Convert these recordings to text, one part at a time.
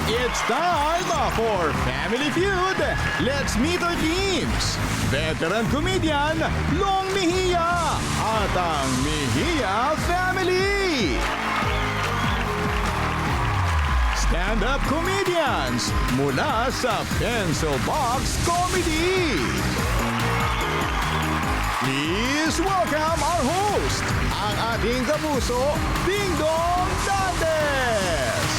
It's time for Family Feud. Let's meet our teams. Veteran comedian Long Mejia at ang Mejia Family. Stand-up comedians mula sa Pencil Box Comedy. Please welcome our host, ang ating kapuso, Ding Dong Dantes.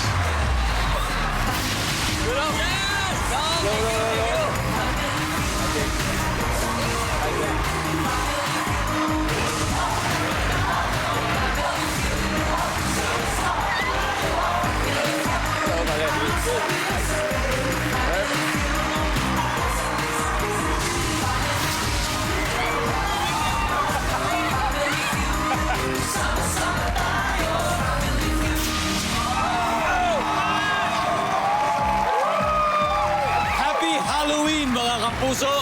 Happy Halloween, mga kapuso!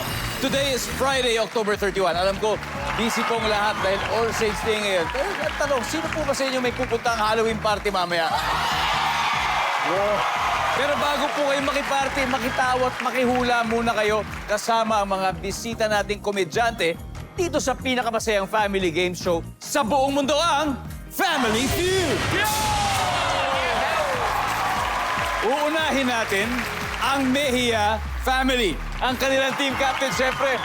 Today is Friday, October 31. Alam ko, busy pong lahat dahil All Saints Day ngayon. Pero ang tanong, sino po ba sa inyo may pupuntang Halloween party mamaya? Pero bago po kayo makiparty, makitawa at makihula muna kayo kasama ang mga bisita nating komedyante dito sa pinakamasayang family game show sa buong mundo, ang Family Feud! Uunahin natin ang Mejia Family. Ang kanilang team captain, syempre,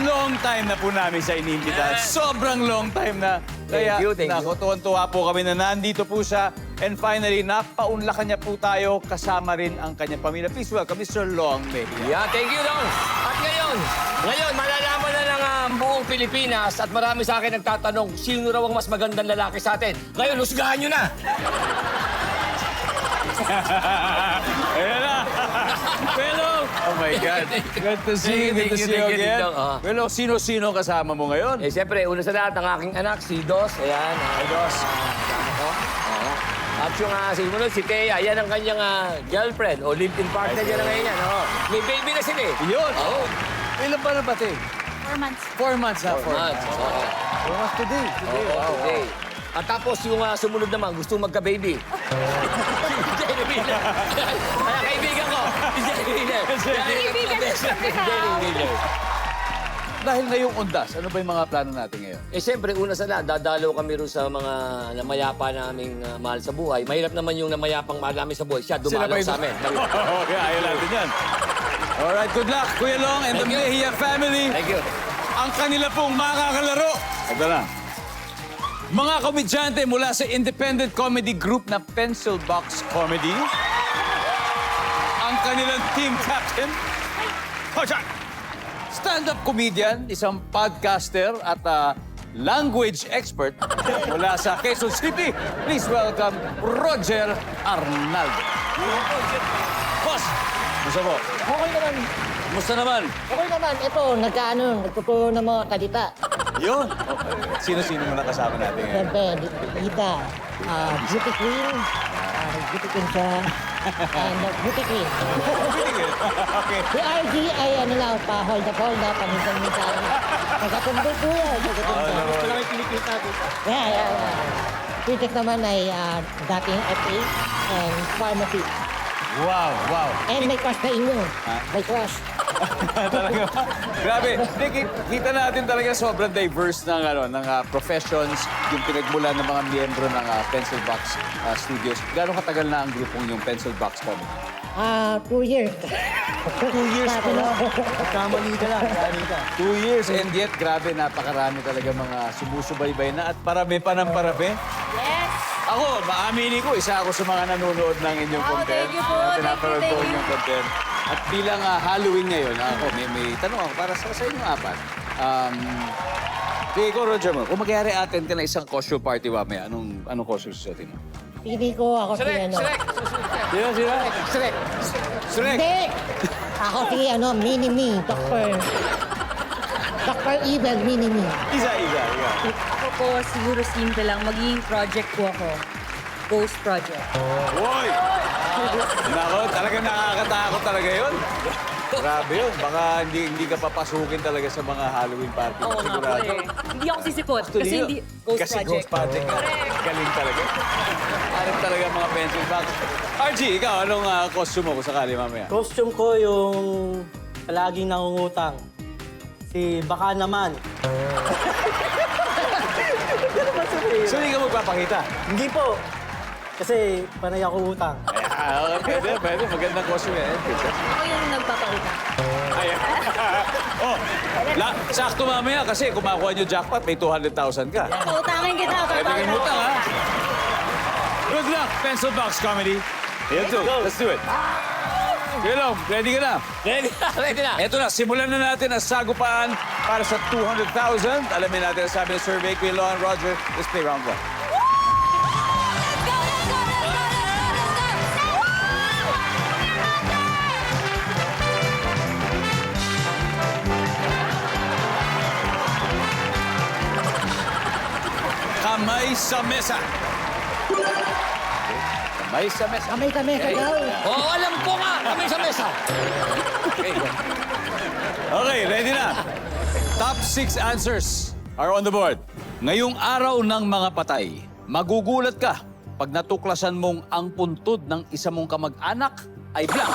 long time na po namin sa inimbita. Sobrang long time na. Kaya, Thank you. tuwan-tuwa po kami na nandito po siya. And finally, napaunlakan niya po tayo kasama rin ang kanyang pamilya. Please welcome Mr. Long Mejia. Yeah, thank you, Dong. At ngayon, malalaman na ng buong Pilipinas at marami sa akin nagtatanong, sino raw ang mas magandang lalaki sa atin? Ngayon, husgahan nyo na! Ayan na! Pero, oh my God. Good to see you, good to see you again. Pero, sino-sino kasama mo ngayon? Eh, siyempre, una sa lahat, ang aking anak, si Dos. Ayan, Dos. At yung simunod, si Thea. Yan ang kanyang girlfriend o live-in partner niya na ngayon yan. May baby na sila eh. Yun! Oo. Ilan pa na ba, Te? 4 months. 4 months na. 4 months. Oo. 4 months today. Okay. At tapos yung sumunod naman, gusto magka-baby. Jenny Miller. Kaya kaibigan ko, si Jenny Miller. Kaibigan ko siya. Jenny Miller. Dahil ngayong undas, ano ba yung mga plano natin ngayon? Eh, siyempre, una sa lahat, dadalaw kami rin sa mga namayapa naming mahal sa buhay. Mahirap naman yung namayapang mahal namin sa buhay. Siya, dumalaw sa amin. Okay, ayaw natin yan. Alright, good luck, Kuya Long and the Thank you. Mejia family. Thank you. Ang kanila pong makakalaro. Ito na. Mga komedyante mula sa independent comedy group na Pencil Box Comedy. Ang kanilang team captain. Stand-up comedian, isang podcaster at language expert mula sa Quezon City. Please welcome Roger Arnaldo. Boss, gusto mo? Okay naman. Kumusta naman? Okay naman. Ito, nagtuturo ng mga kalita. Yun. Okay. Sino-sino mo nakasama natin ngayon? Siyempre, Dita, Beauty Queen, Beauty Queen siya, and Beauty Queen. Okay. Si RG ay ano lang, pa-hold up, paminsan-minsan. Nagkatumbol po yan. Gusto lang yung pinikita dito. Yeah. Pitik naman ay dating FA and pharmacy. Wow. And may crush na inyo. May crush. Talaga. Grabe. Kita natin talaga sobrang diverse ng professions, yung pinagmulan ng mga miyembro ng Pencil Box Studios. Gano'ng katagal na ang grupong yung Pencil Box Comedy? 2 years. 2 years pa lang. Kamali ka lang. 2 years and yet, grabe, napakarami talaga mga sumusubaybay na at parami pa ng parami. Yes! Ako, maamini ko, isa ako sa mga nanonood ng inyong Oh, content. thank you po. Pinapanood Thank ko you. inyong content. At bilang Halloween ngayon, ako, may tanong ako para sa inyong apat. Ikaw, Roger mo, kung magyari atin ka na isang costume party mamaya, anong costume susuotin mo? Pili ko ako si ano. Sino? Shrek. Shrek! Hindi! Ako si Mini-Me, Dr. Evil Mini-Me. Isa. Ako po, siguro simple lang. Magiging project ko ako. Ghost project. Woy! Nako, talaga nakakatakot talaga yun. Grabe yun. Baka hindi ka papasukin talaga sa mga Halloween party. Oo nga po Sigurado. eh. Hindi ako sisipot. Actually, Kasi hindi Ghost kasi Project. Ghost Project ka. Galing talaga. Parang talaga mga pencil box. RG, ikaw, anong costume mo kung sakali mamaya? Costume ko yung palaging nangungutang. Si Baka naman. So, hindi ka magpapakita? Hindi po. Kasi panay ako utang. Pwede. Magandang costume yan. Ako yung nagpapakita. Ayan. Oh, sakto mamaya kasi kung makuha nyo jackpot, may 200,000 ka. Utangin kita. Pwede kayo mutang, ha? Good luck, Pencil Box Comedy. Here to. Let's do it. Hello, ready ka na? Ready na. Ito na, simulan na natin ang sagupaan para sa 200,000. Alamin natin ang sabi ng survey. Kuya Lohan, Roger, let's play round 1. Kamay sa mesa. Kamay sa mesa. Kami daw. Oo, alam ko nga. Kami sa mesa. Okay, ready na. Top 6 answers are on the board. Ngayong araw ng mga patay, magugulat ka pag natuklasan mong ang puntod ng isa mong kamag-anak ay blank.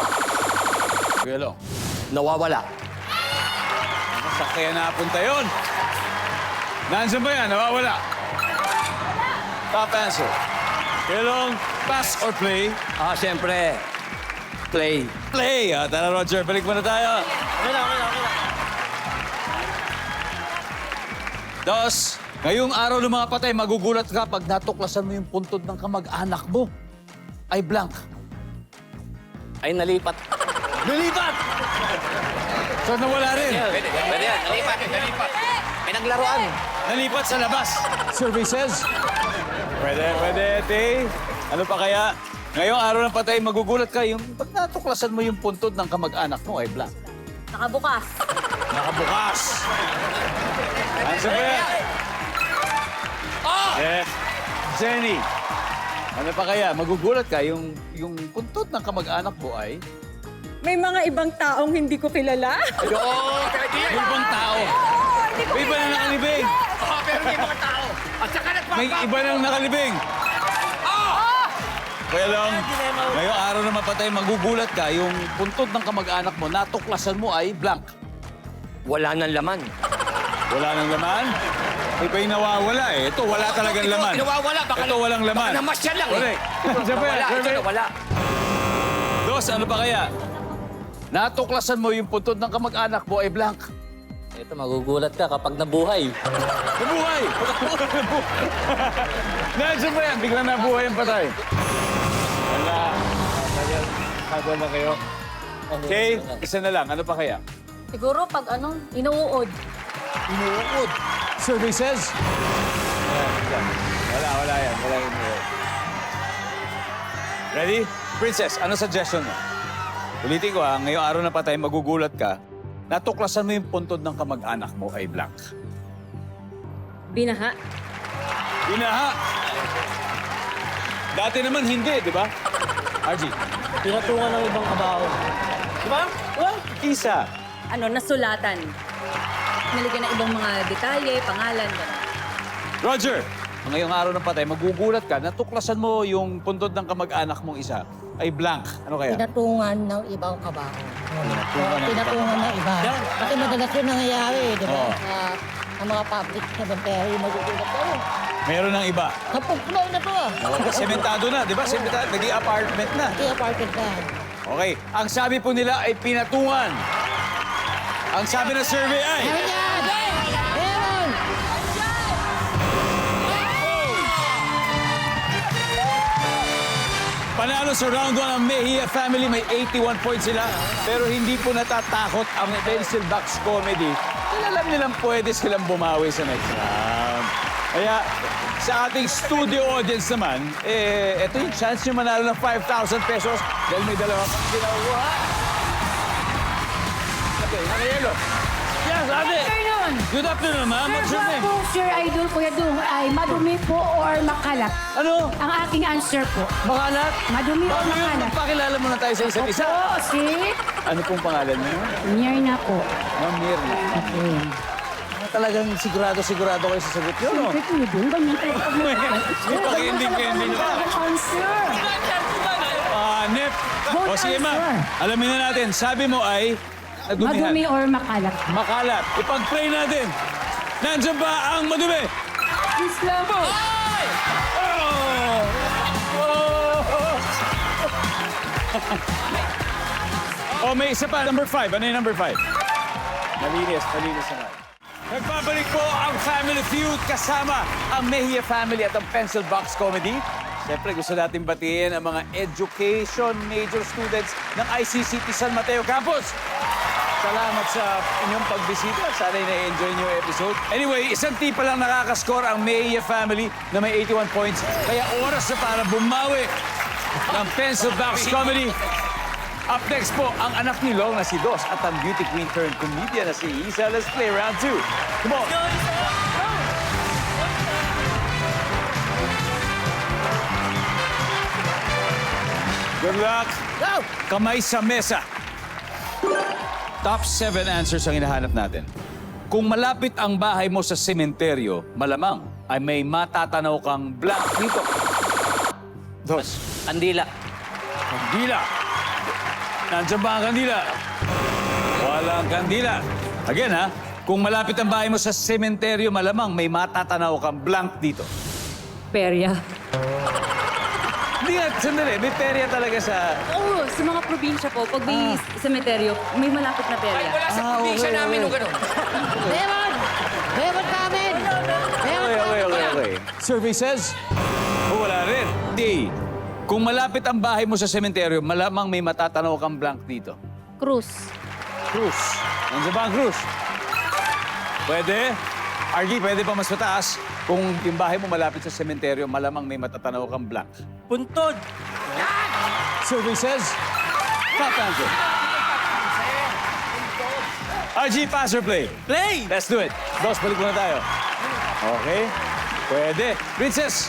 Kuya Long, Nawawala. saan kaya napunta yun? Nandiyan ba yan? Nawawala. Top answer. Kuya Long, pass or play? Siyempre. Play. Play! Tara, Roger, balik muna tayo. Okay na. Dos, ngayong araw ng mga patay, magugulat ka pag natuklasan mo yung puntod ng kamag-anak mo ay blank. Ay, nalipat. Lulipat! So, nawala rin. Pwede yan. Nalipat. May naglaruan. Nalipat sa labas. Survey says. Pwede, Tay. Ano pa kaya? Ngayong araw ng patay, magugulat ka yung pag natuklasan mo yung puntod ng kamag-anak mo ay blank. Nakabukas. Nakabukas. Answer ba yan? Yes. Jenny. Ano pa kaya? Magugulat ka yung puntod ng kamag-anak mo ay May mga ibang taong hindi ko kilala. Oo, pwede yan. may ibang tao. May iba na nakalibing. Pero may mga tao. At saka May iba nang nakalibing. Kaya lang, ngayong araw na mapatay, magugulat ka, yung puntod ng kamag-anak mo, natuklasan mo ay blank. Wala nang laman. Wala nang laman. Iba yung nawawala eh. Ito, wala talagang laman. Nawawala. Ito, walang laman. Baka namasyal lang Correct. Nawala. Ito nawala. Dos, ano pa kaya? Natuklasan mo yung puntod ng kamag-anak mo ay blank. Ito, magugulat ka kapag nabuhay. Nabuhay! Nandiyan ba yan? Biglang nabuhay ang patay. Wala. Tagal na kayo. Okay, isa na lang. Ano pa kaya? Siguro pag inuud. Inuukod. Survey says? Wala yan. Wala yung inuukod. Ready? Princess, ano suggestion mo? Ulitin ko ha, ngayong araw na patay, magugulat ka, natuklasan mo yung puntod ng kamag-anak mo ay blank. Binaha. Binaha! Dati naman hindi, di ba? RG. Pinatungan ng ibang kabaho. Di ba? Well, isa. Nasulatan. Nalagyan ng ibang mga detalye, pangalan, gano'n. Roger, ngayong araw ng patay, magugulat ka, natuklasan mo yung puntod ng kamag-anak mong isa ay blank. Ano kaya? Pinatungan ng ibang kabaho. ng Pinatungan ng iba. Kasi madalas yun nangyayari, di ba? Oo. Sa mga public cemetery, magugulat ka rin. Meron ng iba. Napugpunaw na to ah. Sementado na, di ba? Sementado, naging apartment na. Kaya apartment na. Okay, ang sabi po nila ay pinatungan. Ang sabi ng survey ay... Meron yan! Meron! Panalo sa round 1 ang Mejia family. May 81 points sila. Pero hindi po natatakot ang Pencil Box Comedy. Dahil alam nilang pwede silang bumawi sa next round. Kaya sa ating studio audience naman, ito yung chance nyo manalo ng 5,000 pesos dahil may dalawa pang ginawa. Okay, nakayelo. Yes, ate. Afternoon. Good afternoon, ma'am. What's your name? Po, Sir Idol, Kuya Dung, ay madumi po or makalat? Ano? Ang aking answer po. Makalat? Madumi o Bago yun, makalat? magpakilala muna tayo sa isa't isa. Opo, si Ano pong pangalan niyo? Mirna po. Ma'am Mirna. Talagang sigurado kayo sa sagot niyo, no? Siyempre, Kuya Dung, ganyan talaga. Pag-ending-ending pa. Answer. Nep. Vote O sige, ma'am. answer. Alamin na natin. Sabi mo ay nadumihan. Madumi or makalat? Makalat. Ipag-pray natin. Nandiyan ba ang madumi? Islam. Oh! Oh, may isa pa. Number 5. Ano yung number 5? Malinis naman. Nagbabalik po ang Family Feud kasama ang Mejia Family at ang Pencil Box Comedy. Siyempre, gusto natin batiin ang mga education major students ng ICCT San Mateo Campus. Salamat sa inyong pagbisita. Sana'y na-enjoy niyo yung episode. Anyway, isang tipa lang nakakascore ang Mejia Family na may 81 points. Kaya oras na para bumawi ng Pencil Box Comedy. Up next po, ang anak ni Long na si Dos at ang beauty queen turned comedian na si Isa. Let's play round 2. Come on! Good luck! Kamay sa mesa. Top 7 answers ang hinahanap natin. Kung malapit ang bahay mo sa sementeryo, malamang ay may matatanaw kang blank dito. Dos. Kandila. Kandila. Nandiyan ba ang kandila? Walang kandila. Again, ha? Kung malapit ang bahay mo sa sementeryo, malamang may matatanaw kang blank dito. Perya. Hindi nga, sandali. May perya talaga sa... Oo, sa mga probinsya po, pag may semeteryo, may malapit na perya. Wala sa probinsya namin nung gano'n. Meron! Meron namin! Meron Okay. Survey says... Oh, wala rin. D. Kung malapit ang bahay mo sa sementeryo, malamang may matatanaw kang blank dito. Cruz. Cruz. Nandiyan ba ang Cruz? Pwede. Argy, pwede pa mas mataas. Kung yung bahay mo malapit sa sementeryo, malamang may matatanaw kang blank. Puntod. Survey says... Top answer. RG, pass or play? Play! Let's do it. Dos, balik muna tayo. Okay. Pwede. Princess,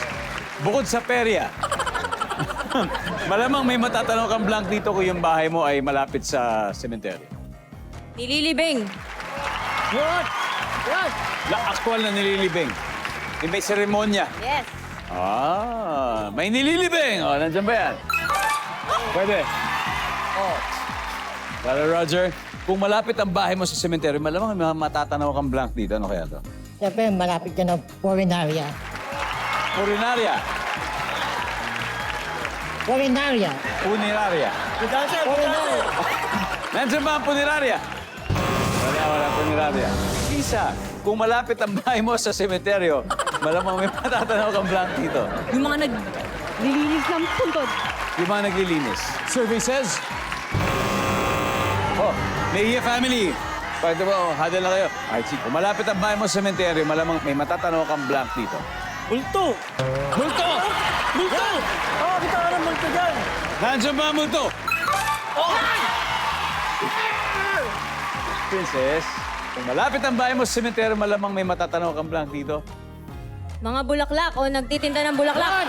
bukod sa perya, malamang may matatanaw kang blank dito kung yung bahay mo ay malapit sa sementeryo. Nililibing. What? What? Actual na nililibing. Yung may seremonya. Yes. May nililibing. Nandiyan ba yan? Pwede. Para Roger, kung malapit ang bahay mo sa sementeryo, malamang may matatanaw kang blank dito. Ano kaya to? Siyempre, malapit ka ng Porinaria. Urinaria. Porinaria. Puniraria. Porinaria. Nandiyan ba ang puniraria? Wala puniraria. Isa, kung malapit ang bahay mo sa sementeryo, malamang may matatanaw kang blank dito. Yung mga naglilinis ng puntod. Yung mga naglilinis. Survey says... Oh, Mejia Family. Pwede ba, hadal na kayo. Archie, kung malapit ang bahay mo sa sementeryo, malamang may matatanaw kang blank dito. Multo. Multo! Multo! Kita ka ng multo dyan. Nandiyan ba ang multo? Princess, kung malapit ang bahay mo sa sementeryo, malamang may matatanaw kang blank dito. Mga bulaklak o nagtitinda ng bulaklak.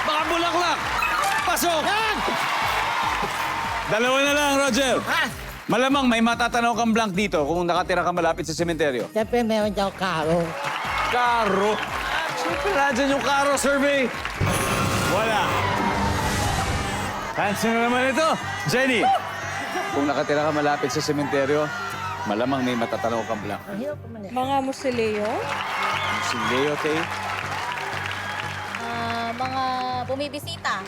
Baka bulaklak! Pasok! Dalawa na lang, Roger. Malamang may matatanaw kang blank dito kung nakatira ka malapit sa sementeryo. Siyempre, meron dyan karo. Karo. Siyempre, nandyan yung karo survey. Wala. Hands na naman ito. Jenny, kung nakatira ka malapit sa sementeryo, malamang may matatanaw kang blank. Mga musileo? Si Leo, Tay. Mga bumibisita.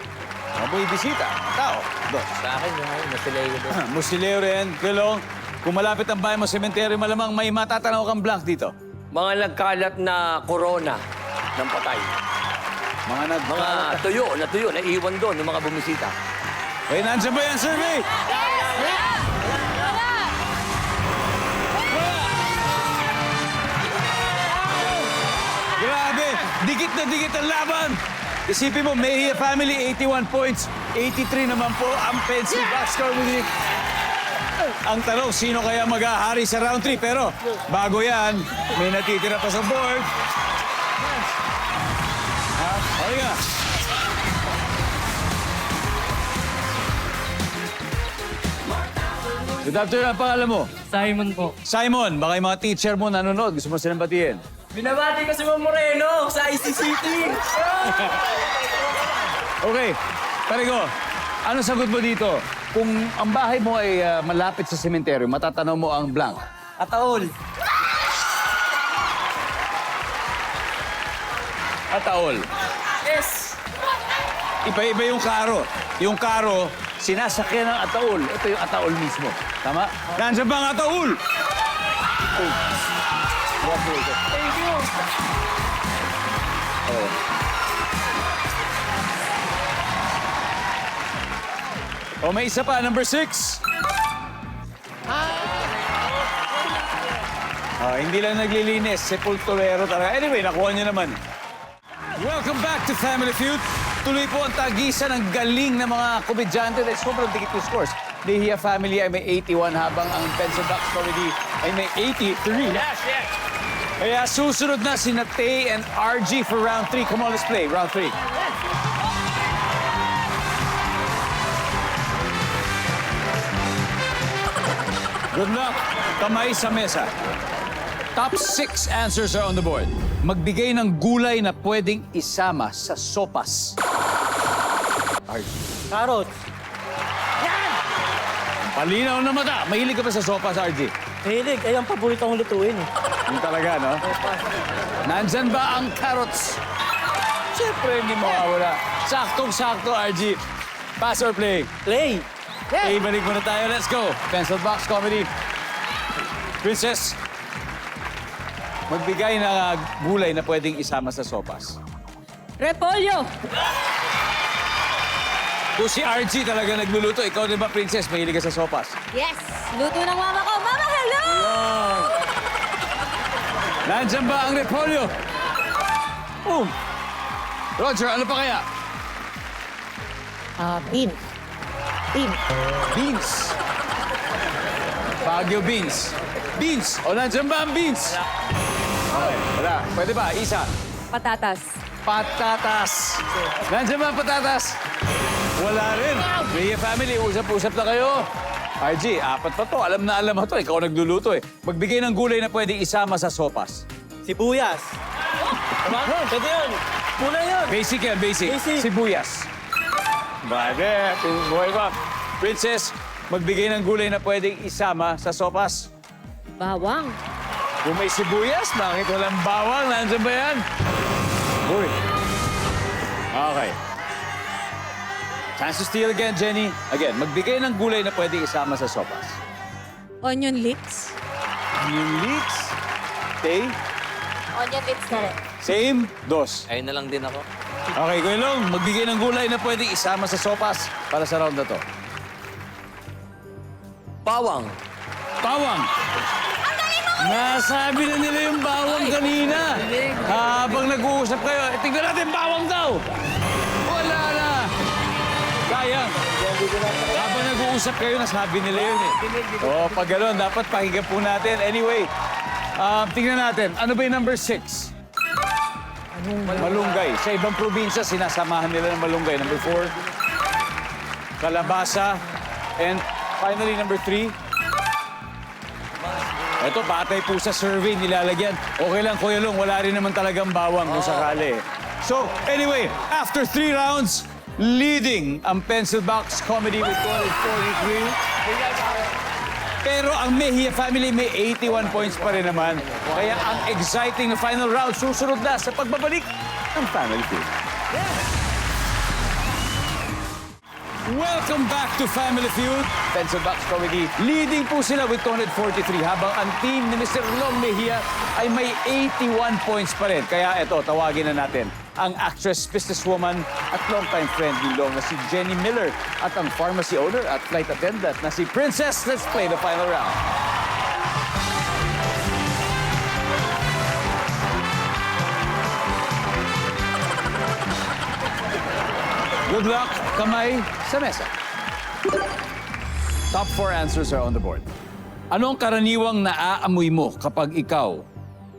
Mabuhay bisita. Tao. Dos. Sa akin, yung musileo doon. Musileo rin. Kilong, kung malapit ang bahay mo sa sementeryo, malamang may matatanaw kang blank dito. Mga nagkalat na corona ng patay. Mga tuyo, naiwan doon ng mga bumisita. Okay, nandiyan ba yan, survey? Grabe! Dikit na dikit ang laban! Isipin mo, Mejia Family, 81 points. 83 naman po ang Pencil Box Comedy. Ang tanong, sino kaya mag-ahari sa round 3? Pero bago yan, may natitira pa sa board. Okay nga. Good afternoon, ang pangalan mo? Simon po. Simon, baka yung mga teacher mo nanonood. Gusto mo silang batiin? Binabati ko si Ma'am Moreno sa ICCT. Okay, Parigo, ano sagot mo dito? Kung ang bahay mo ay malapit sa sementeryo, matatanaw mo ang blank. Ataol. Ataol. Yes. Iba-iba yung karo. Yung karo, sinasakyan ng ataol. Ito yung ataol mismo. Tama? Nandiyan ba ang ataol? Thank you. O may isa pa, number 6. Hindi lang naglilinis, sepulturero talaga. Anyway, nakuha niyo naman. Welcome back to Family Feud. Tuloy po ang tagisan ng galing ng mga komedyante dahil sobrang dikit yung scores. Mejia Family ay may 81 habang ang Pencil Box Comedy ay may 83. Yes, yes. Kaya susunod na si Tay and RG for round 3. Come on, let's play. Round 3. Good luck. Kamay sa mesa. Top 6 answers are on the board. Magbigay ng gulay na pwedeng isama sa sopas. RG. Carrot. Palinaw na mata. Mahilig ka ba sa sopas, RG? Mahilig. Ay, ang paborito kong lutuin. Yung talaga, no? Nandyan ba ang carrots? Siyempre, hindi mawawala. Saktong-sakto, RG. Pass or play? Play. Okay, balik muna tayo. Let's go. Pencil Box Comedy. Princess, magbigay ng gulay na pwedeng isama sa sopas. Repolyo. Kung si RG talaga nagluluto, ikaw din ba, Princess? Mahilig ka sa sopas? Yes! Luto ng mama ko. Mama, hello! Nandyan ba ang repolyo? Roger, ano pa kaya? Beans. Beans. Beans. Baguio beans. Beans. O, nandyan ba ang beans? Okay, wala. Pwede ba? Isa. Patatas. Patatas. Nandyan ba ang patatas? Wala rin. Mejia Family, usap-usap na kayo. RG, 4 pa to. Alam na alam mo to. Ikaw nagluluto eh. Magbigay ng gulay na pwede isama sa sopas. Sibuyas. Tama? Pwede yun. Muna yun. Basic yan, basic. Basic. Sibuyas. Bade, buhay pa. Princess, magbigay ng gulay na pwedeng isama sa sopas. Bawang. Kung may sibuyas, bakit walang bawang? Nandiyan ba yan? Uy. Okay. Chance to steal again, Jenny. Again, magbigay ng gulay na pwedeng isama sa sopas. Onion leeks. Yung leeks. Tay, Onion bits na rin. same, 2. Ayun na lang din ako. Okay, Kuya Long, magbigay ng gulay na pwedeng isama sa sopas para sa round na to. Bawang. Bawang. Nasabi na nila yung bawang kanina. Habang nag-uusap kayo, tingnan natin bawang daw. Wala na. Sayang. Habang nag-uusap kayo, nasabi nila yun eh. Oo, pag gano'n, dapat pakinggan po natin. Anyway, tingnan natin. Ano ba yung number 6? Malunggay. Sa ibang probinsya, sinasamahan nila ng malunggay. Number 4, kalabasa. And finally, number 3, ito, batay po sa survey, nilalagyan. Okay lang, Kuya Long, wala rin naman talagang bawang kung sakali. So, anyway, after 3 rounds, leading ang Pencil Box Comedy with 243. Pero ang Mejia Family may 81 points pa rin naman. Kaya ang exciting na final round susunod na sa pagbabalik ng Family Feud. Welcome back to Family Feud. Pencil Box Comedy. Leading po sila with 243 habang ang team ni Mr. Long Mejia ay may 81 points pa rin. Kaya ito, tawagin na natin ang actress, businesswoman at longtime friend ni Long na si Jenny Miller at ang pharmacy owner at flight attendant na si Princess. Let's play the final round. Good luck, kamay sa mesa. Top 4 answers are on the board. Ano ang karaniwang naaamoy mo kapag ikaw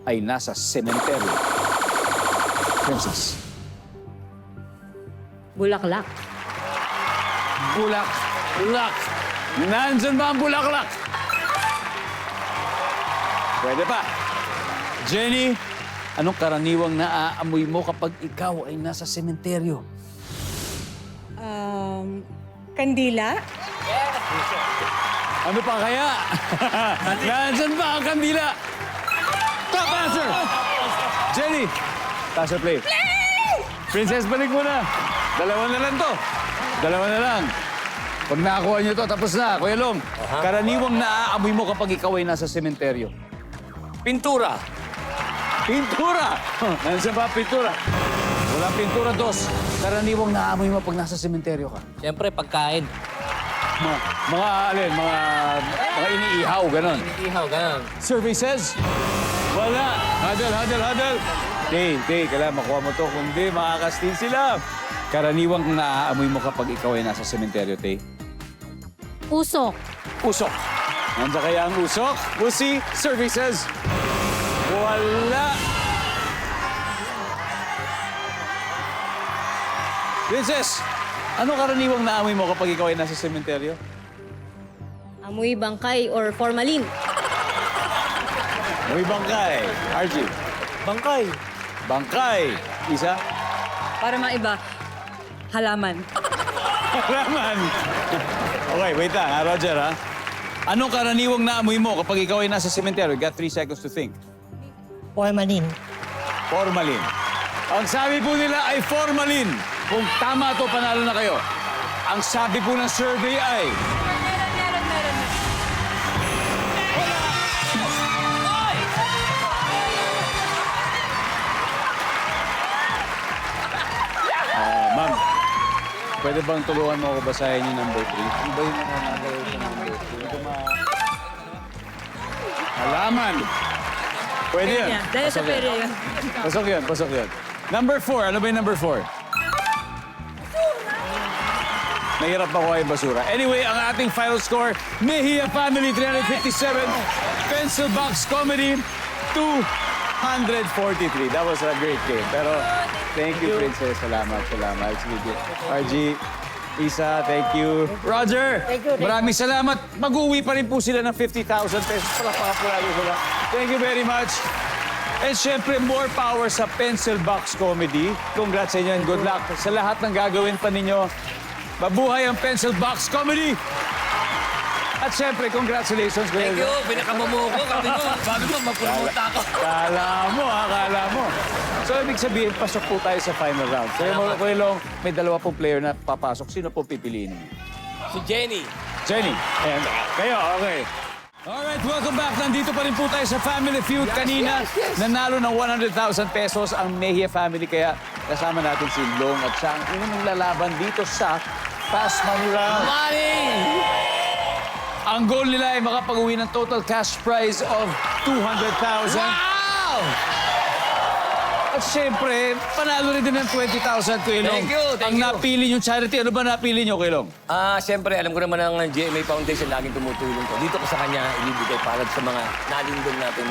ay nasa sementeryo? Princess. Bulaklak. Bulaklak. Nandyan ba ang bulaklak? Pwede pa. Jenny, anong karaniwang naaamoy mo kapag ikaw ay nasa sementeryo? Kandila. Ano pa kaya? Nandyan ba ang kandila? Top answer! Jenny, pass or play? Princess, balik mo na. Dalawa na lang to. Dalawa na lang. Pag nakakuha niyo to, tapos na. Kuya Long, karaniwang naaamoy mo kapag ikaw ay nasa sementeryo? Pintura. Pintura! Nandiyan ba ang pintura? Wala pintura, dos. Karaniwang naaamoy mo pag nasa sementeryo ka. Siyempre, pagkain. Mga alin, mga iniihaw, ganon. Ihaw, ganun. Survey says, wala. Huddle. Tay, kailangan makuha mo to. Kundi makakastin sila. Karaniwang naaamoy mo kapag ikaw ay nasa sementeryo, Tay. Usok. Usok. Nandiyan kaya ang usok? We'll see. Survey says, wala. Princess, ano karaniwang naamoy mo kapag ikaw ay nasa sementeryo? Amoy bangkay or formalin. May bangkay. RG. Bangkay. Bangkay. Isa? Para maiba, halaman. Raman. Okay, wait lang, ha, Roger, ha? Anong karaniwang naamoy mo kapag ikaw ay nasa sementeryo? You got 3 seconds to think. Formalin. Formalin. Ang sabi po nila ay formalin. Kung tama to, panalo na kayo. Ang sabi po ng survey ay... Ma'am, pwede bang tulungan mo ako basahin yung number 3? Ano ba yung nakakagalaw sa number 3? Hindi ko Halaman. Pwede yan. Dahil sa pera yun. Pasok yun. Number 4. Ano ba yung number 4? Nahirap ako ay basura. Anyway, ang ating final score, Mejia Family 357, Pencil Box Comedy 243. That was a great game. Pero thank you, Princess. Salamat. Sige. RG, Isa, thank you. Roger, maraming salamat. Mag-uwi pa rin po sila ng 50,000 pesos. Palapapalalo sila. Thank you very much. And syempre, more power sa Pencil Box Comedy. Congrats sa inyo and good luck sa lahat ng gagawin pa ninyo. Mabuhay ang Pencil Box Comedy! At syempre, congratulations. Thank you. Pinakamumu ko. Kami ko. Bago mo, magpulumuta ako. Kala mo. So, ibig sabihin, pasok po tayo sa final round. Kaya mo, Kuya Long, may 2 pong player na papasok. Sino po pipiliin? Si Jenny. Jenny. And kayo, okay. Alright, welcome back. Nandito pa rin po tayo sa Family Feud. Kanina, nanalo ng 100,000 pesos ang Mejia family. Kaya kasama natin si Long at siya ang unang lalaban dito sa Fast Money Round. Money! Ang goal nila ay makapag-uwi ng total cash prize of 200,000. Wow! At syempre, panalo rin din ng 20,000, Kuya Long. Thank you. Ang napili niyong charity, ano ba napili niyo, Kuya Long? Siyempre, alam ko naman ang GMA Foundation laging tumutulong ko. Dito ko sa kanya ibibigay para sa mga nalindol natin.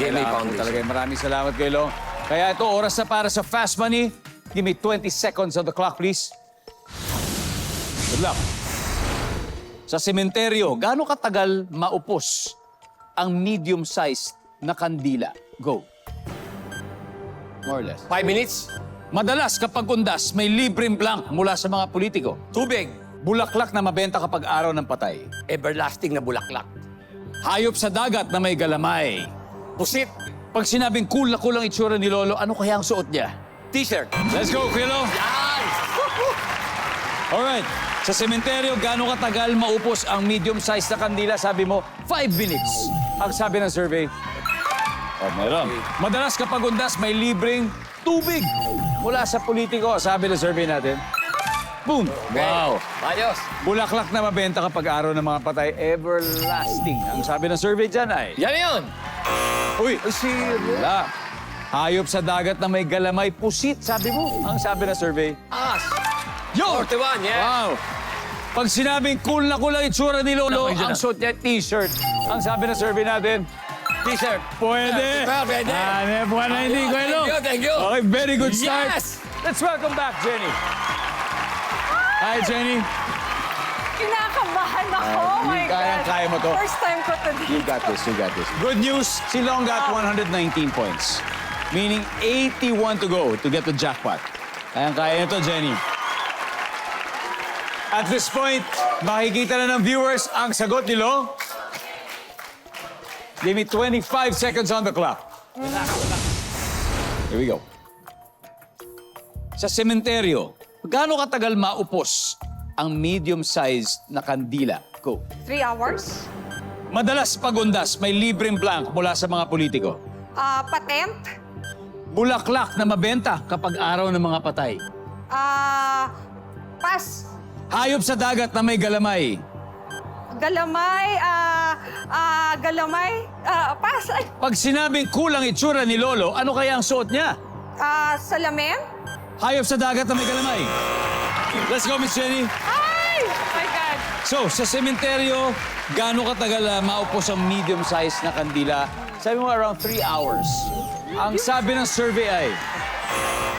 GMA Foundation. Talaga. Maraming salamat, Kuya Long. Kaya ito, oras na para sa Fast Money. Give me 20 seconds on the clock, please. Good luck. Sa sementeryo, gaano katagal maupos ang medium-sized na kandila? Go. More or less. 5 minutes. Madalas kapag undas, may libreng blank mula sa mga politiko. Tubig. Bulaklak na mabenta kapag araw ng patay. Everlasting na bulaklak. Hayop sa dagat na may galamay. Pusit. Pag sinabing cool na cool ang itsura ni Lolo, ano kaya ang suot niya? T-shirt. Let's go, Kilo! Yan! Alright. Sa sementeryo, gaano katagal maupos ang medium-sized na kandila? Sabi mo, 5 minutes. Ang sabi ng survey, meron. Madalas kapag undas, may libreng tubig mula sa politiko. Sabi ng survey natin, boom! Wow! Ayos. Bulaklak na mabenta kapag araw ng mga patay, everlasting. Ang sabi ng survey dyan ay... Yan yun. Uy! Wala. Hayop sa dagat na may galamay, pusit, sabi mo. Ang sabi ng survey. As. Yo! 41, yeah. Wow! Pag sinabing cool na cool ang itsura ni Lolo, ang suot niya t-shirt. Ang sabi na survey natin, T-shirt. pwede. Pwede. Buwan na hindi ko, Thank you. Okay, very good start. Yes! Let's welcome back, Jenny. Hi, Jenny. Kinakabahan ako. Oh my God. Kaya mo to. First time ko to You got this, you got this. Good news, si Long got 119 points. Meaning 81 to go to get the jackpot. Kaya nito, Jenny. At this point, makikita na ng viewers ang sagot ni Lo. Give me 25 seconds on the clock. Here we go. Sa sementeryo, gaano katagal maupos ang medium-sized na kandila? Go. 3 hours. Madalas pagundas, may libreng blank mula sa mga politiko. Patent. Bulaklak na mabenta kapag araw ng mga patay. Pass. Hayop sa dagat na may galamay. Galamay. Pass. Ay, Pag sinabing kulang itsura ni Lolo, ano kaya ang suot niya? salamin. Hayop sa dagat na may galamay. Let's go, Miss Jenny. Ay! Oh my God. So, sa sementeryo, gaano katagal maupos ang medium-sized na kandila? Sabi mo around 3 hours. Ang sabi ng survey ay...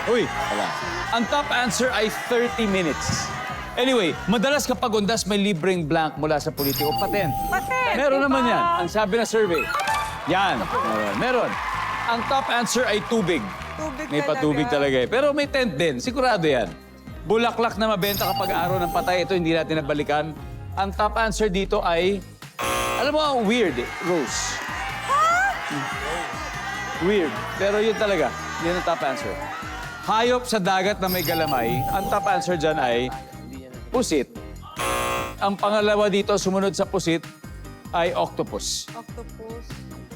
Uy, wala. Ang top answer ay 30 minutes. Anyway, madalas kapag undas may libreng blank mula sa politiko. Patent. Patent, Meron diba? naman yan. Ang sabi ng survey. Yan. Meron. Ang top answer ay tubig. Tubig May patubig talaga eh. Pero may tent din. Sigurado yan. Bulaklak na mabenta kapag araw ng patay. Ito hindi natin nabalikan. Ang top answer dito ay... Alam mo, ang weird eh. Rose. Weird. Pero yun talaga. Yun ang top answer. Hayop sa dagat na may galamay. Ang top answer dyan ay... Pusit. Ang pangalawa dito, sumunod sa pusit, ay octopus. Octopus.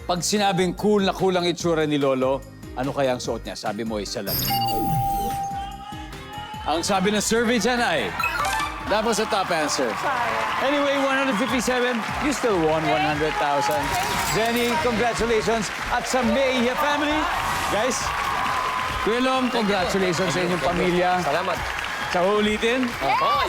Pag sinabing cool na cool ang itsura ni Lolo, ano kaya ang suot niya? Sabi mo ay salamin. Ang sabi ng survey dyan ay, that was the top answer. Anyway, 157, you still won 100,000. Jenny, congratulations. At sa Mejia family, guys, Kuya Long, congratulations sa inyong pamilya. Salamat. Sa ulitin?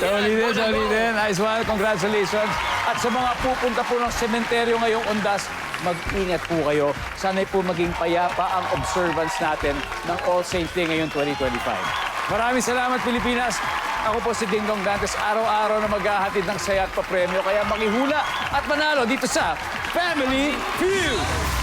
Sa ulitin. Nice one. Congratulations. At sa mga pupunta po ng sementeryo ngayong undas, mag-ingat po kayo. Sana'y po maging payapa ang observance natin ng All Saints Day ngayong 2025. Maraming salamat, Pilipinas. Ako po si Ding Dong Dantes, araw-araw na maghahatid ng saya at papremyo. Kaya makihula at manalo dito sa Family Feud!